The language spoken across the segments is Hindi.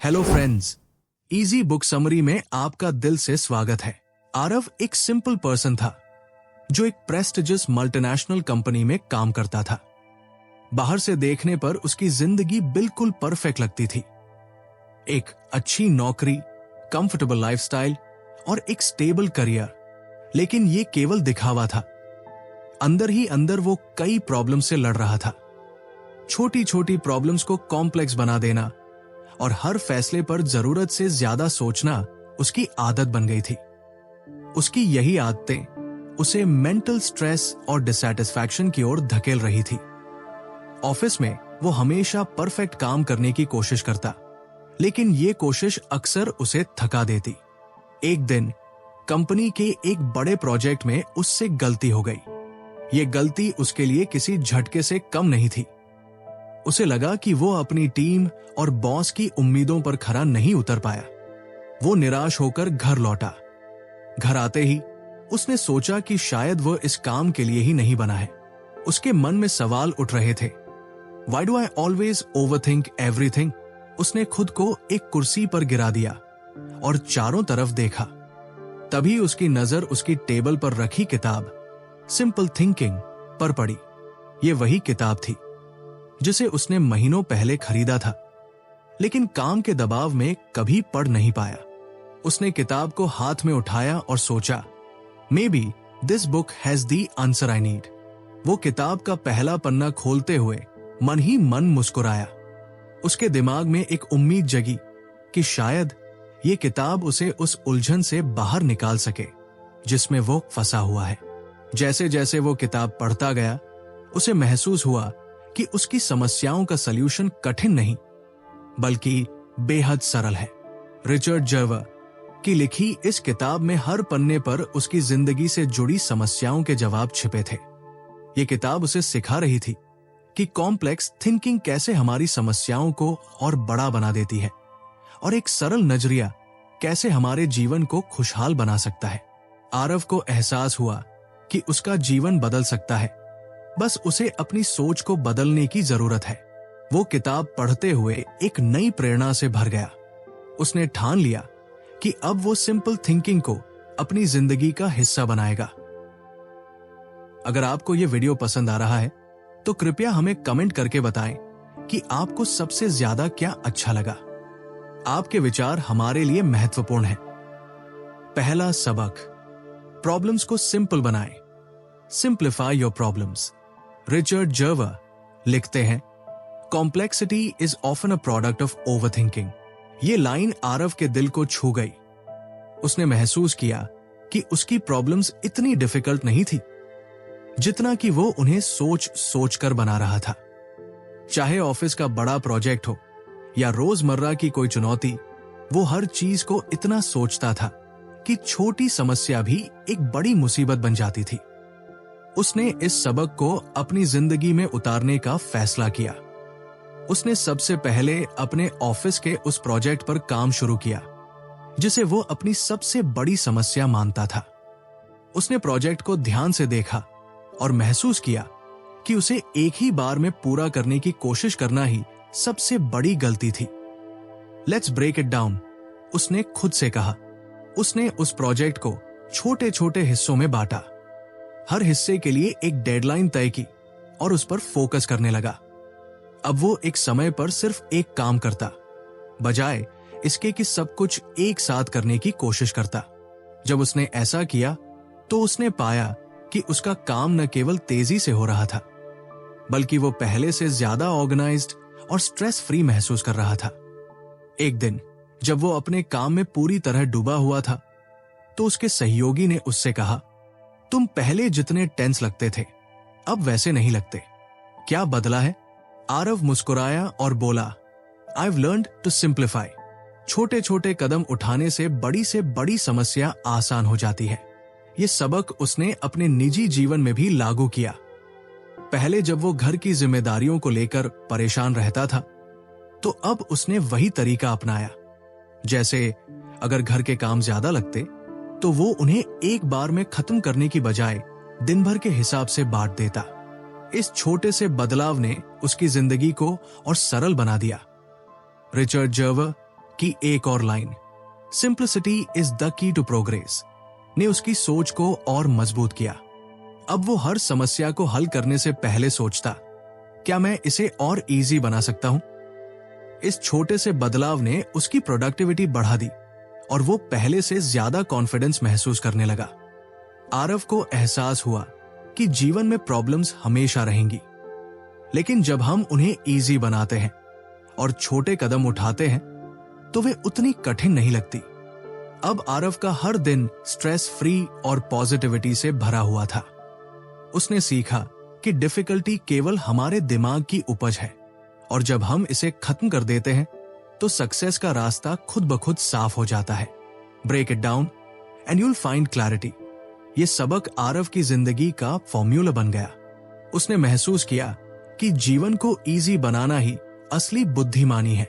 Hello friends, easy book summary में आपका दिल से स्वागत है। आरव एक सिंपल पर्सन था जो एक प्रेस्टिजियस मल्टीनेशनल कंपनी में काम करता था। बाहर से देखने पर उसकी जिंदगी बिल्कुल परफेक्ट लगती थी। एक अच्छी नौकरी, कंफर्टेबल लाइफस्टाइल और एक स्टेबल करियर, लेकिन ये केवल दिखावा था। अंदर ही अंदर वो कई प्रॉब्लम से लड़ रहा था। छोटी छोटी प्रॉब्लम्स को कॉम्प्लेक्स बना देना और हर फैसले पर जरूरत से ज्यादा सोचना उसकी आदत बन गई थी। उसकी यही आदतें उसे मेंटल स्ट्रेस और डिसैटिस्फैक्शन की ओर धकेल रही थी। ऑफिस में वो हमेशा परफेक्ट काम करने की कोशिश करता, लेकिन ये कोशिश अक्सर उसे थका देती। एक दिन कंपनी के एक बड़े प्रोजेक्ट में उससे गलती हो गई। ये गलती उसके लिए किसी झटके से कम नहीं थी। उसे लगा कि वो अपनी टीम और बॉस की उम्मीदों पर खरा नहीं उतर पाया। वो निराश होकर घर लौटा। घर आते ही उसने सोचा कि शायद वो इस काम के लिए ही नहीं बना है। उसके मन में सवाल उठ रहे थे। Why do I always overthink everything? उसने खुद को एक कुर्सी पर गिरा दिया और चारों तरफ देखा। तभी उसकी नजर उसकी टेबल पर रखी किताब सिंपल थिंकिंग पर पड़ी। ये वही किताब थी जिसे उसने महीनों पहले खरीदा था, लेकिन काम के दबाव में कभी पढ़ नहीं पाया। उसने किताब को हाथ में उठाया और सोचा, may be this book has the answer I need. वो किताब का पहला पन्ना खोलते हुए मन ही मन मुस्कुराया। उसके दिमाग में एक उम्मीद जगी कि शायद ये किताब उसे उस उलझन से बाहर निकाल सके जिसमें वो फंसा हुआ है। जैसे जैसे वो किताब पढ़ता गया, उसे महसूस हुआ कि उसकी समस्याओं का सल्यूशन कठिन नहीं बल्कि बेहद सरल है। रिचर्ड जर्वर की लिखी इस किताब में हर पन्ने पर उसकी जिंदगी से जुड़ी समस्याओं के जवाब छिपे थे। ये किताब उसे सिखा रही थी कि कॉम्प्लेक्स थिंकिंग कैसे हमारी समस्याओं को और बड़ा बना देती है और एक सरल नजरिया कैसे हमारे जीवन को खुशहाल बना सकता है। आरव को एहसास हुआ कि उसका जीवन बदल सकता है, बस उसे अपनी सोच को बदलने की जरूरत है। वो किताब पढ़ते हुए एक नई प्रेरणा से भर गया। उसने ठान लिया कि अब वो सिंपल थिंकिंग को अपनी जिंदगी का हिस्सा बनाएगा। अगर आपको ये वीडियो पसंद आ रहा है तो कृपया हमें कमेंट करके बताएं कि आपको सबसे ज्यादा क्या अच्छा लगा। आपके विचार हमारे लिए महत्वपूर्ण हैं। पहला सबक, प्रॉब्लम्स को सिंपल बनाएं। Simplify your problems. रिचर्ड जर्वर लिखते हैं, complexity is often a product of overthinking. ये लाइन आरव के दिल को छू गई। उसने महसूस किया कि उसकी प्रॉब्लम्स इतनी डिफिकल्ट नहीं थी जितना कि वो उन्हें सोच सोच कर बना रहा था। चाहे ऑफिस का बड़ा प्रोजेक्ट हो या रोजमर्रा की कोई चुनौती, वो हर चीज को इतना सोचता था कि छोटी समस्या भी एक बड़ी मुसीबत बन जाती थी। उसने इस सबक को अपनी जिंदगी में उतारने का फैसला किया। उसने सबसे पहले अपने ऑफिस के उस प्रोजेक्ट पर काम शुरू किया जिसे वो अपनी सबसे बड़ी समस्या मानता था। उसने प्रोजेक्ट को ध्यान से देखा और महसूस किया कि उसे एक ही बार में पूरा करने की कोशिश करना ही सबसे बड़ी गलती थी। लेट्स ब्रेक इट डाउन, उसने खुद से कहा। उसने उस प्रोजेक्ट को छोटे छोटे हिस्सों में बांटा, हर हिस्से के लिए एक डेडलाइन तय की और उस पर फोकस करने लगा। अब वो एक समय पर सिर्फ एक काम करता, बजाय इसके कि सब कुछ एक साथ करने की कोशिश करता। जब उसने ऐसा किया तो उसने पाया कि उसका काम न केवल तेजी से हो रहा था, बल्कि वो पहले से ज्यादा ऑर्गेनाइज्ड और स्ट्रेस फ्री महसूस कर रहा था। एक दिन जब वो अपने काम में पूरी तरह डूबा हुआ था, तो उसके सहयोगी ने उससे कहा, तुम पहले जितने टेंस लगते थे अब वैसे नहीं लगते, क्या बदला है? आरव मुस्कुराया और बोला, I've learned to simplify। छोटे छोटे कदम उठाने से बड़ी समस्या आसान हो जाती है। ये सबक उसने अपने निजी जीवन में भी लागू किया। पहले जब वो घर की जिम्मेदारियों को लेकर परेशान रहता था, तो अब उसने वही तरीका अपनाया। जैसे अगर घर के काम ज्यादा लगते तो वो उन्हें एक बार में खत्म करने की बजाय दिन भर के हिसाब से बांट देता। इस छोटे से बदलाव ने उसकी जिंदगी को और सरल बना दिया। रिचर्ड जर्वर की एक और लाइन, simplicity is the key to progress, ने उसकी सोच को और मजबूत किया। अब वो हर समस्या को हल करने से पहले सोचता, क्या मैं इसे और इजी बना सकता हूं? इस छोटे से बदलाव ने उसकी प्रोडक्टिविटी बढ़ा दी और वो पहले से ज्यादा कॉन्फिडेंस महसूस करने लगा। आरव को एहसास हुआ कि जीवन में प्रॉब्लम्स हमेशा रहेंगी, लेकिन जब हम उन्हें इजी बनाते हैं और छोटे कदम उठाते हैं तो वे उतनी कठिन नहीं लगती। अब आरव का हर दिन स्ट्रेस फ्री और पॉजिटिविटी से भरा हुआ था। उसने सीखा कि डिफिकल्टी केवल हमारे दिमाग की उपज है और जब हम इसे खत्म कर देते हैं तो सक्सेस का रास्ता खुद ब खुद साफ हो जाता है। Break it down and you'll find clarity. ये सबक आरव की जिंदगी का फॉर्मूला बन गया। उसने महसूस किया कि जीवन को इजी बनाना ही असली बुद्धिमानी है।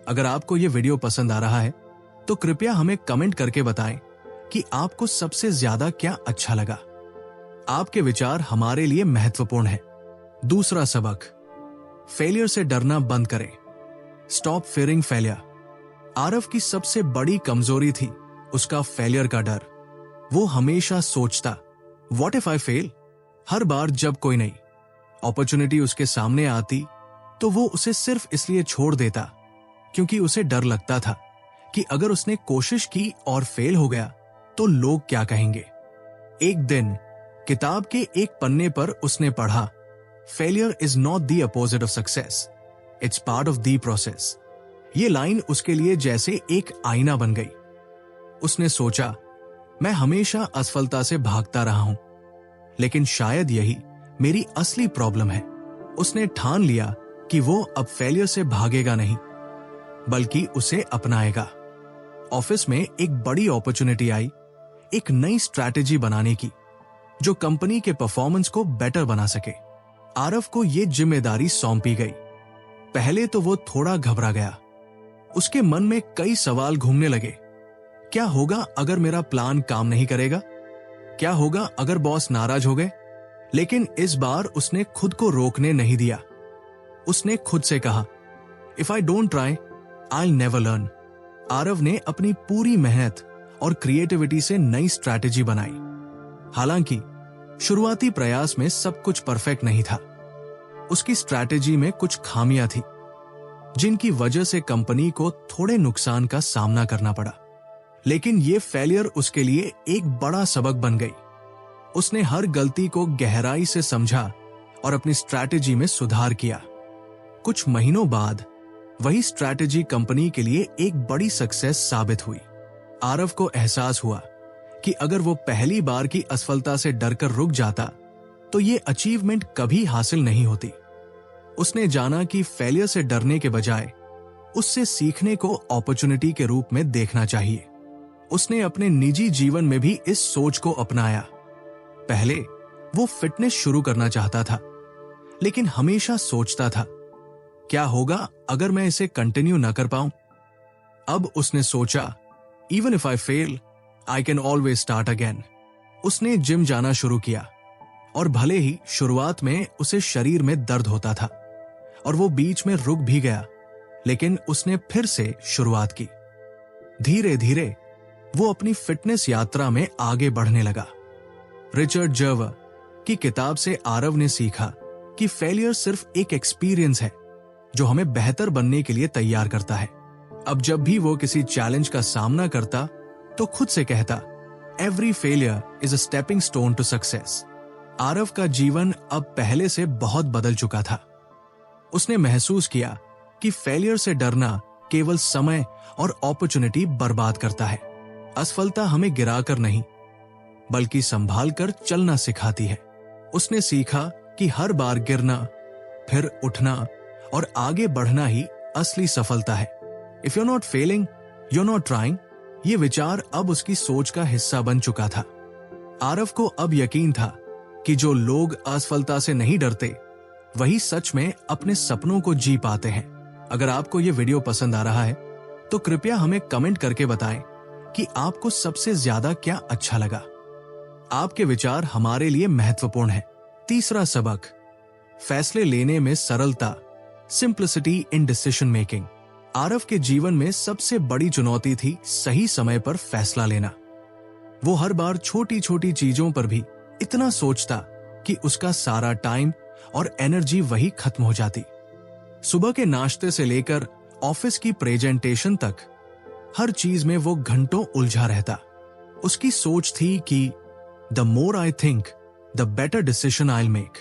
अगर आपको ये वीडियो पसंद आ रहा है तो कृपया हमें कमेंट करके बताएं कि आपको सबसे ज्यादा क्या अच्छा लगा। आपके विचार हमारे लिए महत्वपूर्ण हैं। दूसरा सबक, फेलियर से डरना बंद करें। Stop fearing failure. आरव की सबसे बड़ी कमजोरी थी उसका फेलियर का डर। वो हमेशा सोचता, व्हाट इफ आई फेल? हर बार जब कोई नई अपॉर्चुनिटी उसके सामने आती तो वो उसे सिर्फ इसलिए छोड़ देता क्योंकि उसे डर लगता था कि अगर उसने कोशिश की और फेल हो गया तो लोग क्या कहेंगे। एक दिन किताब के एक पन्ने पर उसने पढ़ा, failure is not the opposite of success, it's part of the process. ये लाइन उसके लिए जैसे एक आईना बन गई। उसने सोचा, मैं हमेशा असफलता से भागता रहा हूं, लेकिन शायद यही मेरी असली प्रॉब्लम है। उसने ठान लिया कि वो अब फेलियर से भागेगा नहीं, बल्कि उसे अपनाएगा। ऑफिस में एक बड़ी अपॉर्चुनिटी आई, एक नई स्ट्रैटेजी बनाने की जो कंपनी के परफॉर्मेंस को बेटर बना सके। आरव को यह जिम्मेदारी सौंपी गई। पहले तो वो थोड़ा घबरा गया। उसके मन में कई सवाल घूमने लगे। क्या होगा अगर मेरा प्लान काम नहीं करेगा? क्या होगा अगर बॉस नाराज हो गए? लेकिन इस बार उसने खुद को रोकने नहीं दिया। उसने खुद से कहा, if I don't try I will never learn. Aarav ने अपनी पूरी मेहनत और क्रिएटिविटी से नई स्ट्रैटेजी बनाई। हालांकि शुरुआती प्रयास में सब कुछ परफेक्ट नहीं था। उसकी स्ट्रैटेजी में कुछ खामियां थी जिनकी वजह से कंपनी को थोड़े नुकसान का सामना करना पड़ा। लेकिन यह फेलियर उसके लिए एक बड़ा सबक बन गई। उसने हर गलती को गहराई से समझा और अपनी स्ट्रैटेजी में सुधार किया। कुछ महीनों बाद वही स्ट्रैटेजी कंपनी के लिए एक बड़ी सक्सेस साबित हुई। आरव को एहसास हुआ कि अगर वो पहली बार की असफलता से डरकर रुक जाता तो ये अचीवमेंट कभी हासिल नहीं होती। उसने जाना कि फेलियर से डरने के बजाय उससे सीखने को अपॉर्चुनिटी के रूप में देखना चाहिए। उसने अपने निजी जीवन में भी इस सोच को अपनाया। पहले वो फिटनेस शुरू करना चाहता था, लेकिन हमेशा सोचता था, क्या होगा अगर मैं इसे कंटिन्यू न कर पाऊं? अब उसने सोचा, even if I fail I can always start again. उसने जिम जाना शुरू किया और भले ही शुरुआत में उसे शरीर में दर्द होता था और वो बीच में रुक भी गया, लेकिन उसने फिर से शुरुआत की। धीरे धीरे वो अपनी फिटनेस यात्रा में आगे बढ़ने लगा। रिचर्ड जर्वर की किताब से आरव ने सीखा कि फेलियर सिर्फ एक एक्सपीरियंस है जो हमें बेहतर बनने के लिए तैयार करता है। अब जब भी वो किसी चैलेंज का सामना करता तो खुद से कहता, every failure is a stepping stone to success. Aarav का जीवन अब पहले से बहुत बदल चुका था। उसने महसूस किया कि फेलियर से डरना केवल समय और अपॉर्चुनिटी बर्बाद करता है। असफलता हमें गिराकर नहीं, बल्कि संभाल कर चलना सिखाती है। उसने सीखा कि हर बार गिरना, फिर उठना और आगे बढ़ना ही असली सफलता है। If you are not failing, you are not trying. ये विचार अब उसकी सोच का हिस्सा बन चुका था। आरव को अब यकीन था कि जो लोग असफलता से नहीं डरते वही सच में अपने सपनों को जी पाते हैं। अगर आपको ये वीडियो पसंद आ रहा है तो कृपया हमें कमेंट करके बताएं कि आपको सबसे ज्यादा क्या अच्छा लगा। आपके विचार हमारे लिए महत्वपूर्ण हैं। तीसरा सबक, फैसले लेने में सरलता, simplicity in decision making. Aarav के जीवन में सबसे बड़ी चुनौती थी सही समय पर फैसला लेना। वो हर बार छोटी छोटी चीजों पर भी इतना सोचता कि उसका सारा टाइम और एनर्जी वही खत्म हो जाती। सुबह के नाश्ते से लेकर ऑफिस की प्रेजेंटेशन तक हर चीज में वो घंटों उलझा रहता। उसकी सोच थी कि the more I think the better decision I will make.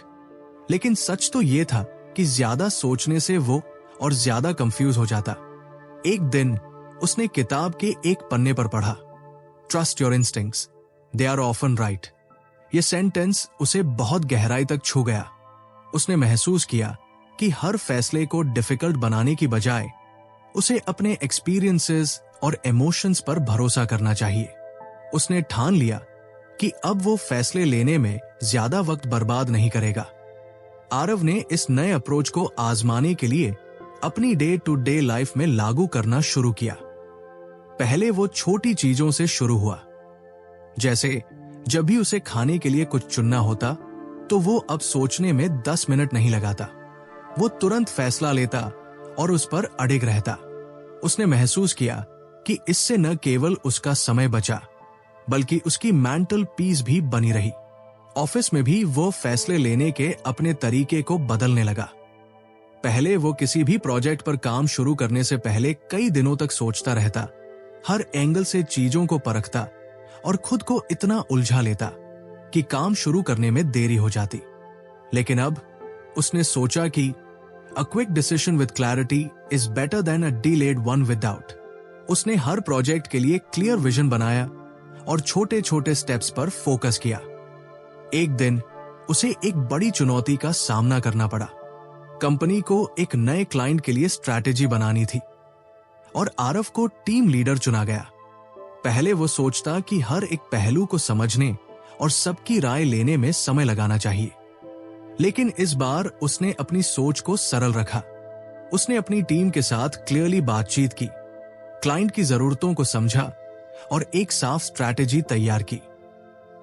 लेकिन सच तो ये था कि ज्यादा सोचने से वो और ज्यादा कंफ्यूज हो जाता। एक दिन उसने किताब के एक पन्ने पर पढ़ा, trust your instincts, they are often right. ये सेंटेंस उसे बहुत गहराई तक छू गया। उसने महसूस किया कि हर फैसले को डिफिकल्ट बनाने की बजाय उसे अपने एक्सपीरियंसेस और इमोशंस पर भरोसा करना चाहिए। उसने ठान लिया कि अब वो फैसले लेने में ज्यादा वक्त बर्बाद नहीं करेगा। आरव ने इस नए अप्रोच को आजमाने के लिए अपनी डे टू डे लाइफ में लागू करना शुरू किया। पहले वो छोटी चीजों से शुरू हुआ, जैसे जब भी उसे खाने के लिए कुछ चुनना होता तो वो अब सोचने में 10 मिनट नहीं लगाता। वो तुरंत फैसला लेता और उस पर अडिग रहता। उसने महसूस किया कि इससे न केवल उसका समय बचा बल्कि उसकी मेंटल पीस भी बनी रही। ऑफिस में भी वो फैसले लेने के अपने तरीके को बदलने लगा। पहले वो किसी भी प्रोजेक्ट पर काम शुरू करने से पहले कई दिनों तक सोचता रहता, हर एंगल से चीजों को परखता और खुद को इतना उलझा लेता कि काम शुरू करने में देरी हो जाती। लेकिन अब उसने सोचा कि a quick decision with clarity is better than a delayed one with doubt. उसने हर प्रोजेक्ट के लिए क्लियर विजन बनाया और छोटे छोटे स्टेप्स पर फोकस किया। एक दिन उसे एक बड़ी चुनौती का सामना करना पड़ा। कंपनी को एक नए क्लाइंट के लिए स्ट्रैटेजी बनानी थी और आरव को टीम लीडर चुना गया। पहले वो सोचता कि हर एक पहलू को समझने और सबकी राय लेने में समय लगाना चाहिए, लेकिन इस बार उसने अपनी सोच को सरल रखा। उसने अपनी टीम के साथ क्लियरली बातचीत की, क्लाइंट की जरूरतों को समझा और एक साफ स्ट्रैटेजी तैयार की।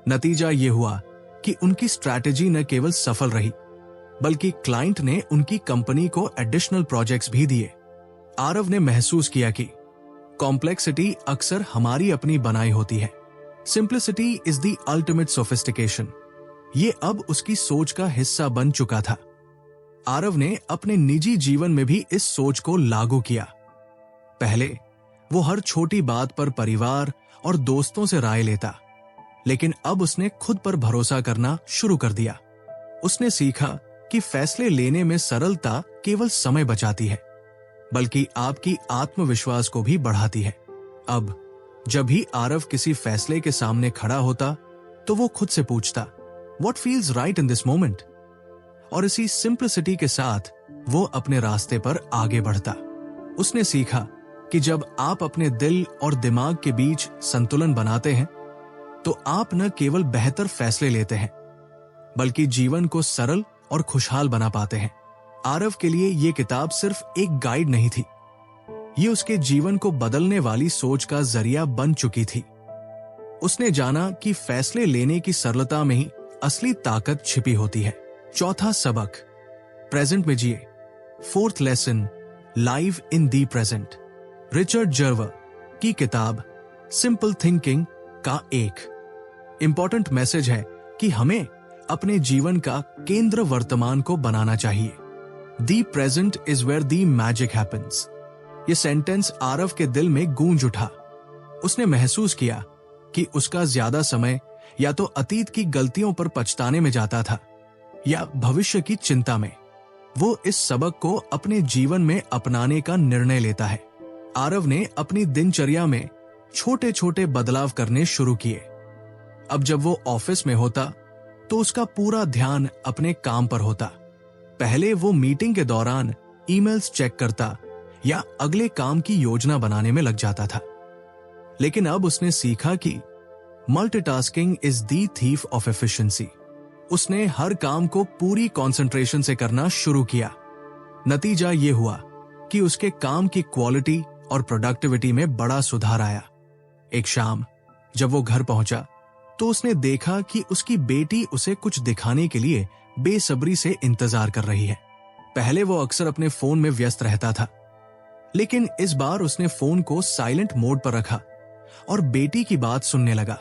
नतीजा ये हुआ कि उनकी स्ट्रैटेजी न केवल सफल रही बल्कि क्लाइंट ने उनकी कंपनी को एडिशनल प्रोजेक्ट्स भी दिए। आरव ने महसूस किया कि कॉम्प्लेक्सिटी अक्सर हमारी अपनी बनाई होती है, simplicity is the ultimate sophistication. ये अब उसकी सोच का हिस्सा बन चुका था। आरव ने अपने निजी जीवन में भी इस सोच को लागू किया। पहले वो हर छोटी बात पर परिवार और दोस्तों से राय लेता, लेकिन अब उसने खुद पर भरोसा करना शुरू कर दिया। उसने सीखा कि फैसले लेने में सरलता केवल समय बचाती है बल्कि आपकी आत्मविश्वास को भी बढ़ाती है। अब जब भी आरव किसी फैसले के सामने खड़ा होता तो वो खुद से पूछता, What feels right in this moment? और इसी सिंप्लिसिटी के साथ वो अपने रास्ते पर आगे बढ़ता। उसने सीखा कि जब आप अपने दिल और दिमाग के बीच संतुलन बनाते हैं तो आप न केवल बेहतर फैसले लेते हैं बल्कि जीवन को सरल और खुशहाल बना पाते हैं। आरव के लिए ये किताब सिर्फ एक गाइड नहीं थी, ये उसके जीवन को बदलने वाली सोच का जरिया बन चुकी थी। उसने जाना कि फैसले लेने की सरलता में ही असली ताकत छिपी होती है। चौथा सबक, प्रेजेंट में जिए। Fourth lesson, live in the present. Richard Jerver की किताब सिंपल थिंकिंग का एक इंपॉर्टेंट मैसेज है कि हमें अपने जीवन का केंद्र वर्तमान को बनाना चाहिए। The present is where the magic happens. ये सेंटेंस आरव के दिल में गूंज उठा। उसने महसूस किया कि उसका ज्यादा समय या तो अतीत की गलतियों पर पछताने में जाता था या भविष्य की चिंता में। वो इस सबक को अपने जीवन में अपनाने का निर्णय लेता है। आरव ने अपनी दिनचर्या में छोटे छोटे बदलाव करने शुरू किए। अब जब वो ऑफिस में होता तो उसका पूरा ध्यान अपने काम पर होता। पहले वो मीटिंग के दौरान ईमेल्स चेक करता या अगले काम की योजना बनाने में लग जाता था, लेकिन अब उसने सीखा कि multitasking is the thief of efficiency. उसने हर काम को पूरी कंसंट्रेशन से करना शुरू किया। नतीजा ये हुआ कि उसके काम की क्वालिटी और प्रोडक्टिविटी में बड़ा सुधार आया। एक शाम जब वो घर पहुंचा तो उसने देखा कि उसकी बेटी उसे कुछ दिखाने के लिए बेसब्री से इंतजार कर रही है। पहले वो अक्सर अपने फोन में व्यस्त रहता था, लेकिन इस बार उसने फोन को साइलेंट मोड पर रखा और बेटी की बात सुनने लगा।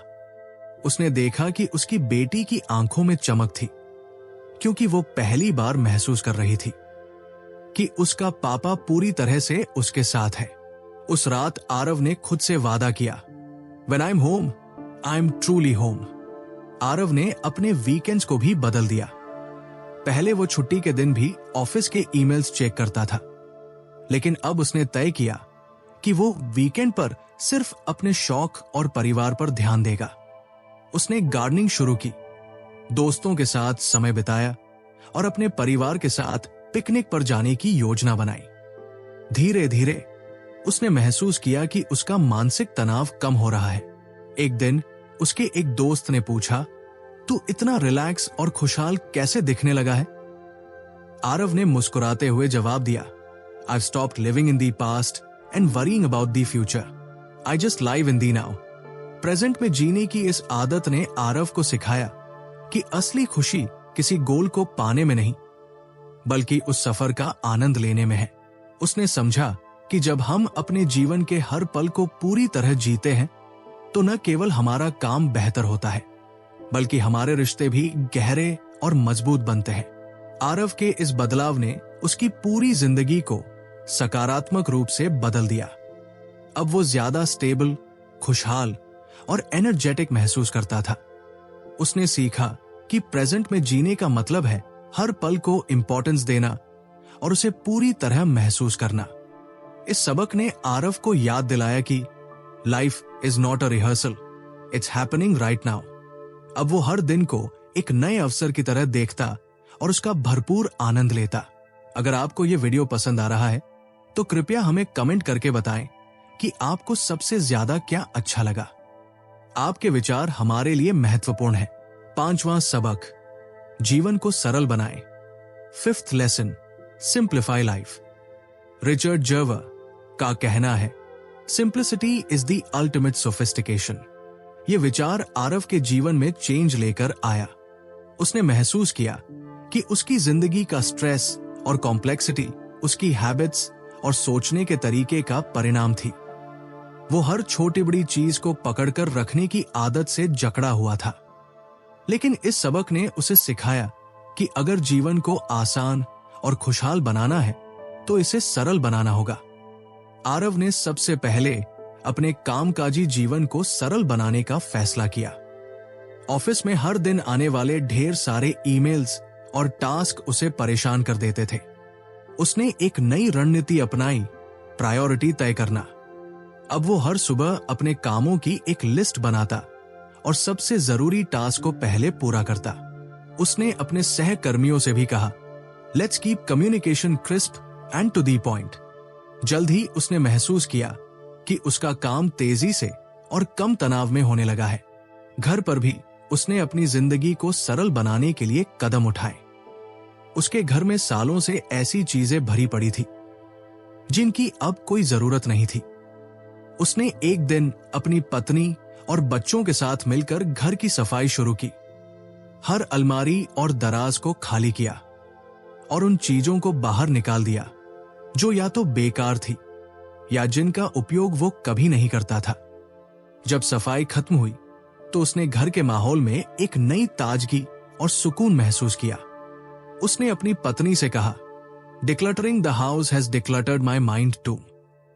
उसने देखा कि उसकी बेटी की आंखों में चमक थी, क्योंकि वो पहली बार महसूस कर रही थी कि उसका पापा पूरी तरह से उसके साथ है। उस रात आरव ने खुद से वादा किया, When I'm home, I'm truly home। Aarav ने अपने वीकेंड्स को भी बदल दिया। पहले वो छुट्टी के दिन भी ऑफिस के ईमेल्स चेक करता था, लेकिन अब उसने तय किया कि वो वीकेंड पर सिर्फ अपने शौक और परिवार पर ध्यान देगा। उसने गार्डनिंग शुरू की, दोस्तों के साथ समय बिताया और अपने परिवार के साथ पिकनिक पर जाने की योजना बनाई। धीरे धीरे उसने महसूस किया कि उसका मानसिक तनाव कम हो रहा है। एक दिन उसके एक दोस्त ने पूछा, तू इतना रिलैक्स और खुशहाल कैसे दिखने लगा है? आरव ने मुस्कुराते हुए जवाब दिया, I've stopped living in the past and worrying about the future. I just live in the now। Present में जीने की इस आदत ने आरव को सिखाया कि असली खुशी किसी गोल को पाने में नहीं, बल्कि उस सफर का आनंद लेने में है। उसने समझा कि जब हम अपने जीवन के हर पल को पूरी तरह जीते हैं, तो न केवल हमारा काम बेहतर होता है, बल्कि हमारे रिश्ते भी गहरे और मजबूत बनते हैं। आरव के इस बदलाव ने उसकी पूरी जिंदगी को सकारात्मक रूप से बदल दिया। अब वो ज्यादा स्टेबल, खुशहाल और एनर्जेटिक महसूस करता था। उसने सीखा कि प्रेजेंट में जीने का मतलब है हर पल को इंपॉर्टेंस देना और उसे पूरी तरह महसूस करना। इस सबक ने आरव को याद दिलाया कि life is not a rehearsal, it's happening right now. अब वो हर दिन को एक नए अवसर की तरह देखता और उसका भरपूर आनंद लेता। अगर आपको ये वीडियो पसंद आ रहा है तो कृपया हमें कमेंट करके बताएं कि आपको सबसे ज्यादा क्या अच्छा लगा। आपके विचार हमारे लिए महत्वपूर्ण है। 5वां सबक, जीवन को सरल बनाएं। 5th lesson, simplify life. Richard Jerver का कहना है, simplicity is the ultimate sophistication. यह विचार आरव के जीवन में चेंज लेकर आया। उसने महसूस किया कि उसकी जिंदगी का स्ट्रेस और कॉम्प्लेक्सिटी उसकी हैबिट्स और सोचने के तरीके का परिणाम थी। वो हर छोटी बड़ी चीज को पकड़कर रखने की आदत से जकड़ा हुआ था। लेकिन इस सबक ने उसे सिखाया कि अगर जीवन को आसान और खुशहाल बनाना है तो इसे सरल बनाना होगा। आरव ने सबसे पहले अपने कामकाजी जीवन को सरल बनाने का फैसला किया। ऑफिस में हर दिन आने वाले ढेर सारे ईमेल्स और टास्क उसे परेशान कर देते थे। उसने एक नई रणनीति अपनाई, प्रायोरिटी तय करना। अब वो हर सुबह अपने कामों की एक लिस्ट बनाता और सबसे जरूरी टास्क को पहले पूरा करता। उसने अपने सहकर्मियों से भी कहा, let's keep communication crisp and to the point. जल्द ही उसने महसूस किया कि उसका काम तेजी से और कम तनाव में होने लगा है। घर पर भी उसने अपनी जिंदगी को सरल बनाने के लिए कदम उठाए। उसके घर में सालों से ऐसी चीजें भरी पड़ी थी जिनकी अब कोई जरूरत नहीं थी। उसने एक दिन अपनी पत्नी और बच्चों के साथ मिलकर घर की सफाई शुरू की। हर अलमारी और दराज को खाली किया और उन चीजों को बाहर निकाल दिया जो या तो बेकार थी या जिनका उपयोग वो कभी नहीं करता था। जब सफाई खत्म हुई तो उसने घर के माहौल में एक नई ताजगी और सुकून महसूस किया। उसने अपनी पत्नी से कहा, decluttering the house has decluttered my mind too.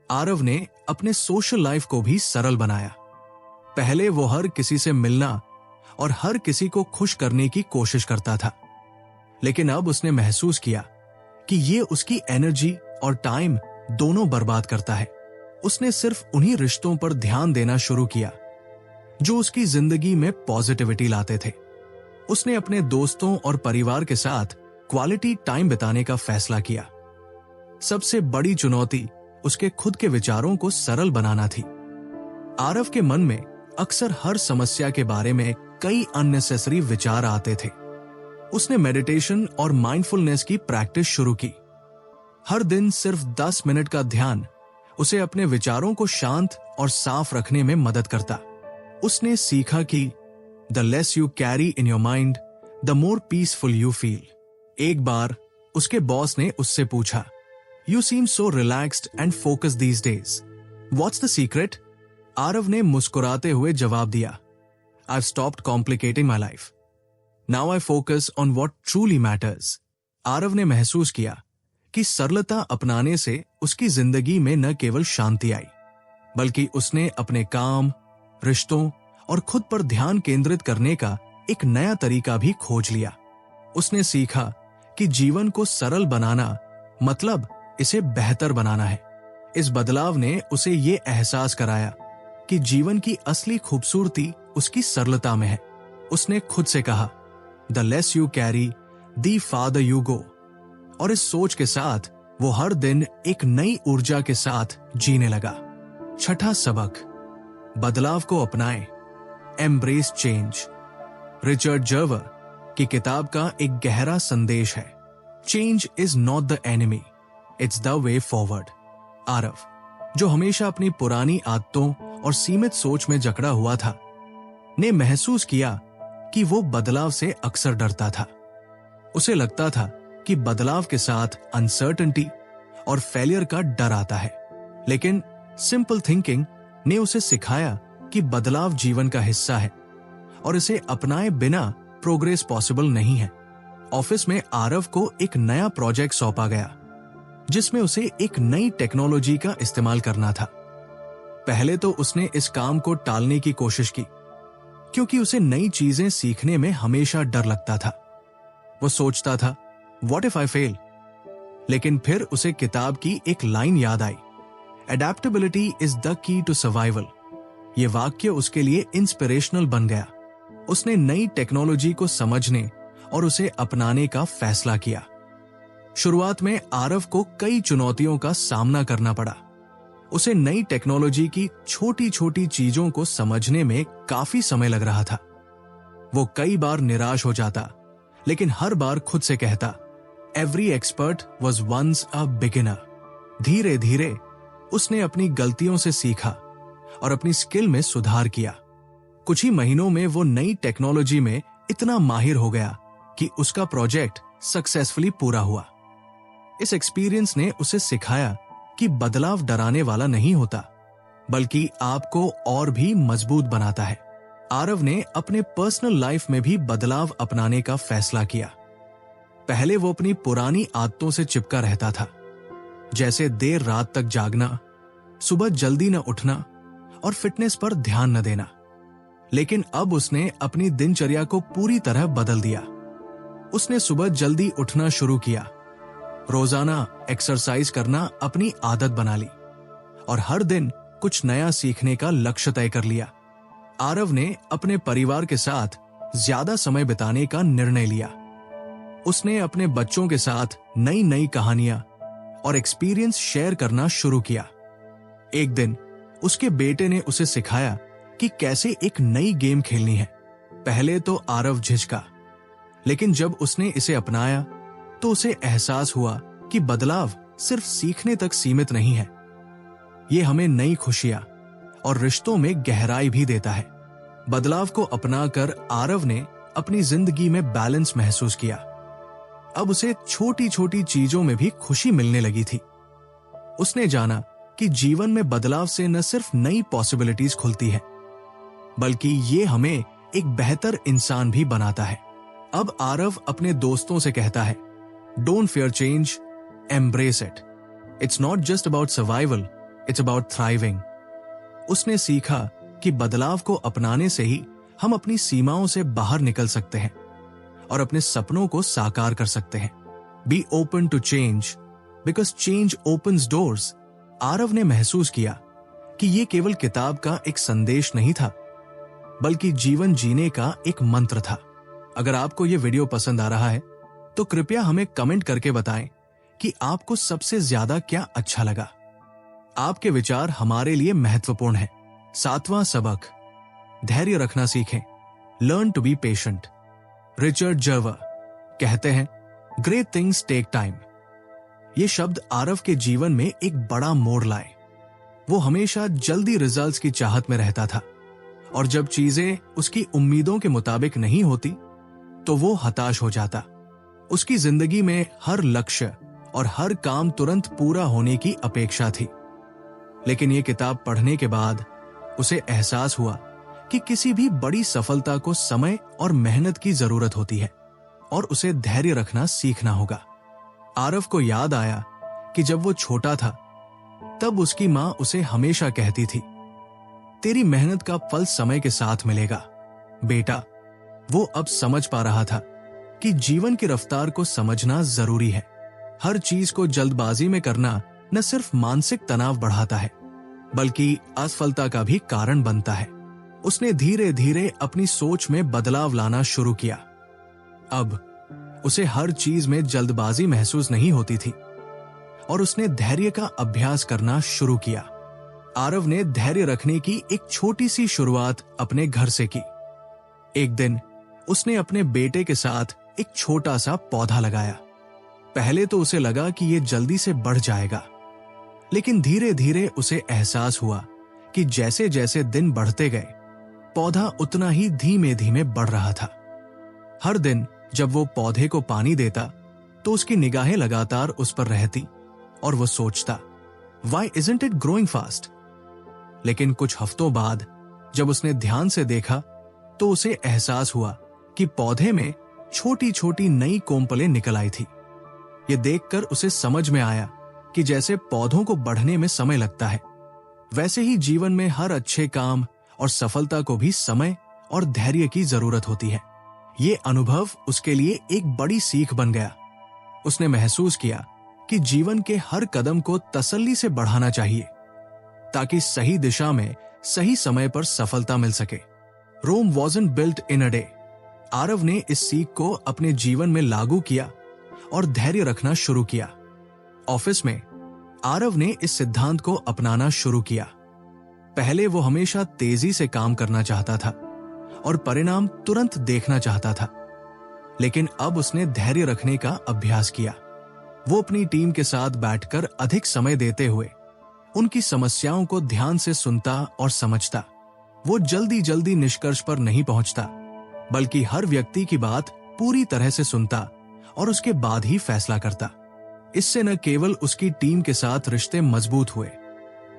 Aarav ने अपने सोशल लाइफ को भी सरल बनाया। पहले वो हर किसी से मिलना और हर किसी को खुश करने की कोशिश करता था, लेकिन अब उसने महसूस किया कि ये उसकी एनर्जी और टाइम दोनों बर्बाद करता है। उसने सिर्फ उन्हीं रिश्तों पर ध्यान देना शुरू किया जो उसकी जिंदगी में पॉजिटिविटी लाते थे। उसने अपने दोस्तों और परिवार के साथ क्वालिटी टाइम बिताने का फैसला किया। सबसे बड़ी चुनौती उसके खुद के विचारों को सरल बनाना थी। आरव के मन में अक्सर हर समस्या के बारे में कई अननेसेसरी विचार आते थे। उसने मेडिटेशन और माइंडफुलनेस की प्रैक्टिस शुरू की। हर दिन सिर्फ 10 मिनट का ध्यान उसे अपने विचारों को शांत और साफ रखने में मदद करता। उसने सीखा कि the less you carry in your mind the more peaceful you feel. एक बार उसके बॉस ने उससे पूछा, You seem so relaxed and focused these days. What's the secret? Aarav ने मुस्कुराते हुए जवाब दिया, I've stopped complicating my life. Now I focus on what truly matters. Aarav ने महसूस किया कि सरलता अपनाने से उसकी जिंदगी में न केवल शांति आई, बल्कि उसने अपने काम, रिश्तों और खुद पर ध्यान केंद्रित करने का एक नया तरीका भी खोज लिया। उसने सीखा कि जीवन को सरल बनाना मतलब इसे बेहतर बनाना है। इस बदलाव ने उसे ये एहसास कराया कि जीवन की असली खूबसूरती उसकी सरलता में है। उसने खुद से कहा, the less you carry, the farther you go. और इस सोच के साथ वो हर दिन एक नई ऊर्जा के साथ जीने लगा। छठा सबक, बदलाव को अपनाएं, एम्ब्रेस चेंज। रिचर्ड जर्वर की किताब का एक गहरा संदेश है, change is not the enemy, it's the way forward. Aarav, जो हमेशा अपनी पुरानी आदतों और सीमित सोच में जकड़ा हुआ था, ने महसूस किया कि वो बदलाव से अक्सर डरता था। उसे लगता था कि बदलाव के साथ अनसर्टेनिटी और फेलियर का डर आता है। लेकिन सिंपल थिंकिंग ने उसे सिखाया कि बदलाव जीवन का हिस्सा है और इसे अपनाए बिना प्रोग्रेस पॉसिबल नहीं है। ऑफिस में आरव को एक नया प्रोजेक्ट सौंपा गया, जिसमें उसे एक नई टेक्नोलॉजी का इस्तेमाल करना था। पहले तो उसने इस काम को टालने की कोशिश की, क्योंकि उसे नई चीजें सीखने में हमेशा डर लगता था। वो सोचता था, व्हाट इफ आई फेल? लेकिन फिर उसे किताब की एक लाइन याद आई, adaptability is the key to survival. ये वाक्य उसके लिए इंस्पिरेशनल बन गया। उसने नई टेक्नोलॉजी को समझने और उसे अपनाने का फैसला किया। शुरुआत में आरव को कई चुनौतियों का सामना करना पड़ा। उसे नई टेक्नोलॉजी की छोटी छोटी चीजों को समझने में काफी समय लग रहा था। वो कई बार निराश हो जाता, लेकिन हर बार खुद से कहता, every expert was once a beginner. धीरे धीरे उसने अपनी गलतियों से सीखा और अपनी स्किल में सुधार किया। कुछ ही महीनों में वो नई टेक्नोलॉजी में इतना माहिर हो गया कि उसका प्रोजेक्ट सक्सेसफुली पूरा हुआ। इस एक्सपीरियंस ने उसे सिखाया कि बदलाव डराने वाला नहीं होता, बल्कि आपको और भी मजबूत बनाता है। आरव ने अपने पर्सनल लाइफ में भी बदलाव अपनाने का फैसला किया। पहले वो अपनी पुरानी आदतों से चिपका रहता था, जैसे देर रात तक जागना, सुबह जल्दी न उठना और फिटनेस पर ध्यान न देना। लेकिन अब उसने अपनी दिनचर्या को पूरी तरह बदल दिया। उसने सुबह जल्दी उठना शुरू किया, रोजाना एक्सरसाइज करना अपनी आदत बना ली और हर दिन कुछ नया सीखने का लक्ष्य तय कर लिया। आरव ने अपने परिवार के साथ ज्यादा समय बिताने का निर्णय लिया। उसने अपने बच्चों के साथ नई नई कहानियां और एक्सपीरियंस शेयर करना शुरू किया। एक दिन उसके बेटे ने उसे सिखाया कि कैसे एक नई गेम खेलनी है। पहले तो आरव झिझका, लेकिन जब उसने इसे अपनाया तो उसे एहसास हुआ कि बदलाव सिर्फ सीखने तक सीमित नहीं है, ये हमें नई खुशियां और रिश्तों में गहराई भी देता है। बदलाव को अपनाकर आरव ने अपनी जिंदगी में बैलेंस महसूस किया। अब उसे छोटी छोटी चीजों में भी खुशी मिलने लगी थी। उसने जाना कि जीवन में बदलाव से न सिर्फ नई पॉसिबिलिटीज खुलती है, बल्कि ये हमें एक बेहतर इंसान भी बनाता है। अब आरव अपने दोस्तों से कहता है, don't fear change, embrace it. It's not just about survival, it's about thriving. उसने सीखा कि बदलाव को अपनाने से ही हम अपनी सीमाओं से बाहर निकल सकते हैं और अपने सपनों को साकार कर सकते हैं। Be open to change because change opens doors. Aarav ने महसूस किया कि यह केवल किताब का एक संदेश नहीं था, बल्कि जीवन जीने का एक मंत्र था। अगर आपको यह वीडियो पसंद आ रहा है तो कृपया हमें कमेंट करके बताएं कि आपको सबसे ज्यादा क्या अच्छा लगा। आपके विचार हमारे लिए महत्वपूर्ण हैं। 7वां सबक, धैर्य रखना सीखें, learn to be patient. Richard Jerver कहते हैं, ग्रेट थिंग्स टेक टाइम। ये शब्द आरव के जीवन में एक बड़ा मोड़ लाए। वो हमेशा जल्दी रिजल्ट्स की चाहत में रहता था और जब चीजें उसकी उम्मीदों के मुताबिक नहीं होती तो वो हताश हो जाता। उसकी जिंदगी में हर लक्ष्य और हर काम तुरंत पूरा होने की अपेक्षा थी। लेकिन ये किताब पढ़ने के बाद उसे एहसास हुआ कि किसी भी बड़ी सफलता को समय और मेहनत की जरूरत होती है और उसे धैर्य रखना सीखना होगा। आरव को याद आया कि जब वो छोटा था तब उसकी मां उसे हमेशा कहती थी, तेरी मेहनत का फल समय के साथ मिलेगा बेटा। वो अब समझ पा रहा था कि जीवन की रफ्तार को समझना जरूरी है। हर चीज को जल्दबाजी में करना न सिर्फ मानसिक तनाव बढ़ाता है बल्कि असफलता का भी कारण बनता है। उसने धीरे धीरे अपनी सोच में बदलाव लाना शुरू किया। अब उसे हर चीज में जल्दबाजी महसूस नहीं होती थी और उसने धैर्य का अभ्यास करना शुरू किया। आरव ने धैर्य रखने की एक छोटी सी शुरुआत अपने घर से की। एक दिन उसने अपने बेटे के साथ एक छोटा सा पौधा लगाया। पहले तो उसे लगा कि यह जल्दी से बढ़ जाएगा, लेकिन धीरे धीरे उसे एहसास हुआ कि जैसे जैसे दिन बढ़ते गए पौधा उतना ही धीमे धीमे बढ़ रहा था। हर दिन जब वो पौधे को पानी देता तो उसकी निगाहें लगातार उस पर रहती और वो सोचता, Why isn't it growing fast? लेकिन कुछ हफ्तों बाद जब उसने ध्यान से देखा तो उसे एहसास हुआ कि पौधे में छोटी छोटी नई कोम्पलें निकल आई थी। ये देखकर उसे समझ में आया कि जैसे पौधों को बढ़ने में समय लगता है, वैसे ही जीवन में हर अच्छे काम और सफलता को भी समय और धैर्य की जरूरत होती है। ये अनुभव उसके लिए एक बड़ी सीख बन गया। उसने महसूस किया कि जीवन के हर कदम को तसल्ली से बढ़ाना चाहिए ताकि सही दिशा में सही समय पर सफलता मिल सके। रोम wasn't built in a day। Aarav ने इस सीख को अपने जीवन में लागू किया और धैर्य रखना शुरू किया। ऑफिस में आरव ने इस सिद्धांत को अपनाना शुरू किया। पहले वो हमेशा तेजी से काम करना चाहता था और परिणाम तुरंत देखना चाहता था, लेकिन अब उसने धैर्य रखने का अभ्यास किया। वो अपनी टीम के साथ बैठकर अधिक समय देते हुए उनकी समस्याओं को ध्यान से सुनता और समझता। वो जल्दी जल्दी निष्कर्ष पर नहीं पहुंचता, बल्कि हर व्यक्ति की बात पूरी तरह से सुनता और उसके बाद ही फैसला करता। इससे न केवल उसकी टीम के साथ रिश्ते मजबूत हुए,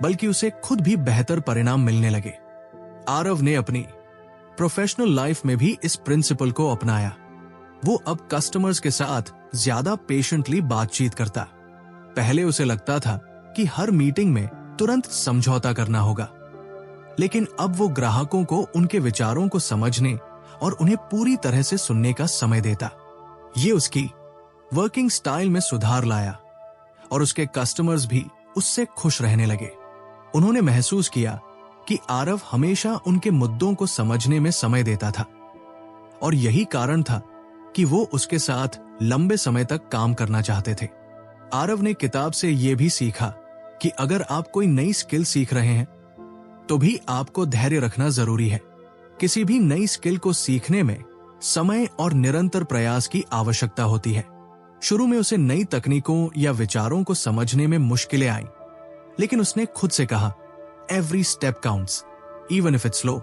बल्कि उसे खुद भी बेहतर परिणाम मिलने लगे। आरव ने अपनी प्रोफेशनल लाइफ में भी इस प्रिंसिपल को अपनाया। वो अब कस्टमर्स के साथ ज्यादा पेशेंटली बातचीत करता। पहले उसे लगता था कि हर मीटिंग में तुरंत समझौता करना होगा, लेकिन अब वो ग्राहकों को उनके विचारों को समझने और उन्हें पूरी तरह से सुनने का समय देता। ये उसकी वर्किंग स्टाइल में सुधार लाया और उसके कस्टमर्स भी उससे खुश रहने लगे। उन्होंने महसूस किया कि आरव हमेशा उनके मुद्दों को समझने में समय देता था और यही कारण था कि वो उसके साथ लंबे समय तक काम करना चाहते थे। आरव ने किताब से यह भी सीखा कि अगर आप कोई नई स्किल सीख रहे हैं तो भी आपको धैर्य रखना जरूरी है। किसी भी नई स्किल को सीखने में समय और निरंतर प्रयास की आवश्यकता होती है। शुरू में उसे नई तकनीकों या विचारों को समझने में मुश्किलें आईं, लेकिन उसने खुद से कहा, every step counts even if it's slow.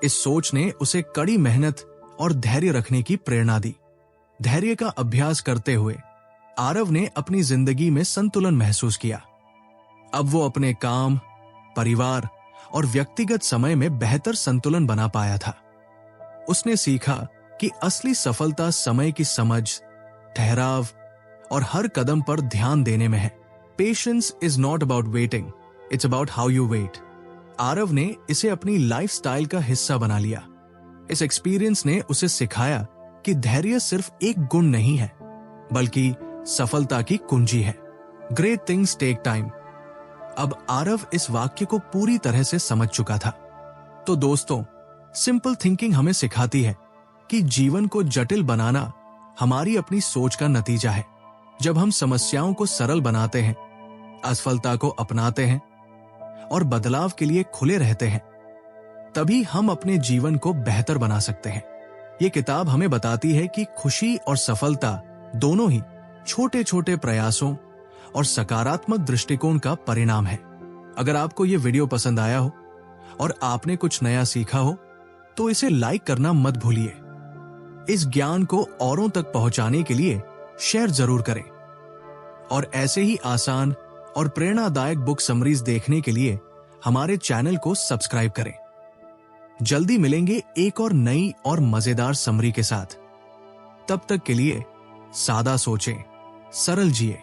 इस सोच ने उसे कड़ी मेहनत और धैर्य रखने की प्रेरणा दी। धैर्य का अभ्यास करते हुए आरव ने अपनी जिंदगी में संतुलन महसूस किया। अब वो अपने काम, परिवार और व्यक्तिगत समय में बेहतर संतुलन बना पाया था। उसने सीखा कि असली सफलता समय की समझ, ठहराव और हर कदम पर ध्यान देने में है। Patience is not about waiting, it's about how you wait. Aarav ने इसे अपनी लाइफस्टाइल का हिस्सा बना लिया। इस एक्सपीरियंस ने उसे सिखाया कि धैर्य सिर्फ एक गुण नहीं है, बल्कि सफलता की कुंजी है। Great things take time. अब आरव इस वाक्य को पूरी तरह से समझ चुका था। तो दोस्तों, सिंपल थिंकिंग हमें सिखाती है कि जीवन को जटिल बनाना हमारी अपनी सोच का नतीजा है। जब हम समस्याओं को सरल बनाते हैं, असफलता को अपनाते हैं और बदलाव के लिए खुले रहते हैं, तभी हम अपने जीवन को बेहतर बना सकते हैं। ये किताब हमें बताती है कि खुशी और सफलता दोनों ही छोटे छोटे प्रयासों और सकारात्मक दृष्टिकोण का परिणाम है। अगर आपको ये वीडियो पसंद आया हो और आपने कुछ नया सीखा हो तो इसे लाइक करना मत भूलिए। इस ज्ञान को औरों तक पहुंचाने के लिए शेयर जरूर करें और ऐसे ही आसान और प्रेरणादायक बुक समरीज देखने के लिए हमारे चैनल को सब्सक्राइब करें। जल्दी मिलेंगे एक और नई और मजेदार समरी के साथ। तब तक के लिए सादा सोचें, सरल जिए।